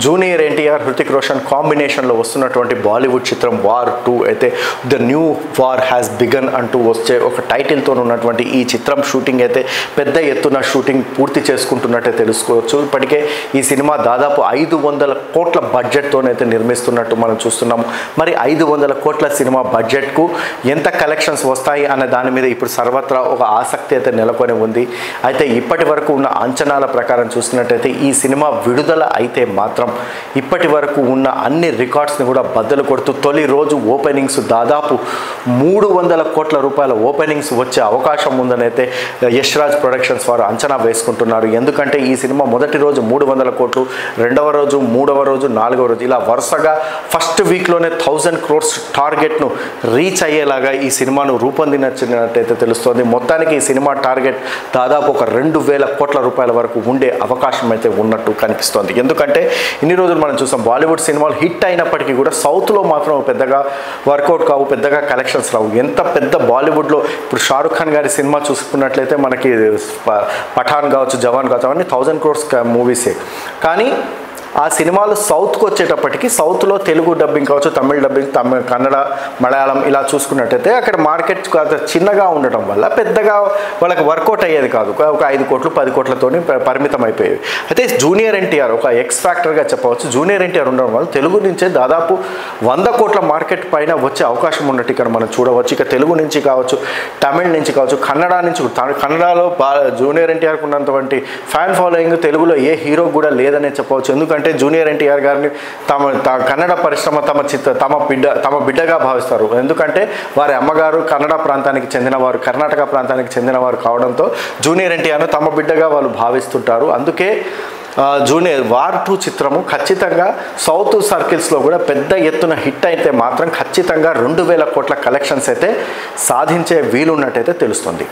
Junior NTR Hrithik Roshan కాంబినేషన్లో వస్తున్నటువంటి బాలీవుడ్ చిత్రం వార్ 2 అయితే the new war has began అంటూ వచ్చే ఒక టైటిల్తో ఉన్నటువంటి ఈ చిత్రం షూటింగ్ అయితే పెద్ద ఎత్తున షూటింగ్ పూర్తి చేసుకుంటున్నట్టే తెలుసుకోవచ్చు. ఇప్పటికే ఈ సినిమా దాదాపు 500 కోట్ల బడ్జెట్తోనైతే నిర్మిస్తున్నట్టు మనం చూస్తున్నాం. మరి 500 కోట్ల సినిమా బడ్జెట్కు ఎంత కలెక్షన్స్ వస్తాయి అన్న దాని మీద ఇప్పుడు సర్వత్రా ఒక ఆసక్తి అయితే నెలకొని ఉంది. అయితే ఇప్పటి వరకు ఉన్న అంచనాల ప్రకారం చూసినట్టయితే ఈ సినిమా విడుదల అయితే మాత్రం ఇప్పటి వరకు ఉన్న అన్ని రికార్డ్స్ని కూడా బద్దలు కొడుతూ తొలి రోజు ఓపెనింగ్స్ దాదాపు 300 కోట్ల రూపాయల ఓపెనింగ్స్ వచ్చే అవకాశం ఉందనైతే యష్ రాజ్ ప్రొడక్షన్స్ వారు అంచనా వేసుకుంటున్నారు. ఎందుకంటే ఈ సినిమా మొదటి రోజు 300 కోట్లు, రెండవ రోజు, మూడవ రోజు, నాలుగవ రోజు ఇలా వరుసగా ఫస్ట్ వీక్లోనే 1000 crores టార్గెట్ను రీచ్ అయ్యేలాగా ఈ సినిమాను రూపొందించినట్టయితే తెలుస్తోంది. మొత్తానికి ఈ సినిమా టార్గెట్ దాదాపు ఒక 2000 కోట్ల రూపాయల వరకు ఉండే అవకాశం అయితే ఉన్నట్టు కనిపిస్తోంది. ఎందుకంటే ఇన్ని రోజులు మనం చూసాం బాలీవుడ్ సినిమాలు హిట్ అయినప్పటికీ కూడా సౌత్లో మాత్రం పెద్దగా వర్కౌట్ కావు, పెద్దగా కలెక్షన్స్ రావు. ఎంత పెద్ద బాలీవుడ్లో ఇప్పుడు షారుఖ్ ఖాన్ గారి సినిమా చూసుకున్నట్లయితే మనకి పఠాన్ కావచ్చు, జవాన్ కావచ్చు, అవన్నీ 1000 crores మూవీసే. కానీ ఆ సినిమాలు సౌత్కి వచ్చేటప్పటికి సౌత్లో తెలుగు డబ్బింగ్ కావచ్చు, తమిళ డబ్బింగ్, కన్నడ, మలయాళం ఇలా చూసుకున్నట్టయితే అక్కడ మార్కెట్ చిన్నగా ఉండటం వల్ల పెద్దగా వాళ్ళకి వర్కౌట్ అయ్యేది కాదు. ఒక 5 కోట్లు 10 కోట్లతో పరిమితం అయిపోయేవి. అయితే జూనియర్ ఎన్టీఆర్ ఒక ఎక్స్ ఫ్యాక్టర్గా చెప్పవచ్చు. జూనియర్ ఎన్టీఆర్ ఉండడం వల్ల తెలుగు నుంచే దాదాపు 100 కోట్ల మార్కెట్ పైన వచ్చే అవకాశం ఉన్నట్టు ఇక్కడ మనం చూడవచ్చు. ఇక తెలుగు నుంచి కావచ్చు, తమిళ నుంచి కావచ్చు, కన్నడ నుంచి, కన్నడలో జూనియర్ ఎన్టీఆర్కి ఉన్నటువంటి ఫ్యాన్ ఫాలోయింగ్ తెలుగులో ఏ హీరో కూడా లేదనే చెప్పవచ్చు. ఎందుకంటే జూనియర్ ఎన్టీఆర్ గారిని కన్నడ పరిశ్రమ తమ బిడ్డగా భావిస్తారు. ఎందుకంటే వారి అమ్మగారు కన్నడ ప్రాంతానికి చెందినవారు, కర్ణాటక ప్రాంతానికి చెందినవారు కావడంతో జూనియర్ ఎన్టీఆర్ను తమ బిడ్డగా వాళ్ళు భావిస్తుంటారు. అందుకే జూనియర్ వార్ 2 చిత్రము ఖచ్చితంగా సౌత్ సర్కిల్స్లో కూడా పెద్ద ఎత్తున హిట్ అయితే మాత్రం ఖచ్చితంగా 2000 కోట్ల కలెక్షన్స్ అయితే సాధించే వీలున్నట్టయితే తెలుస్తుంది.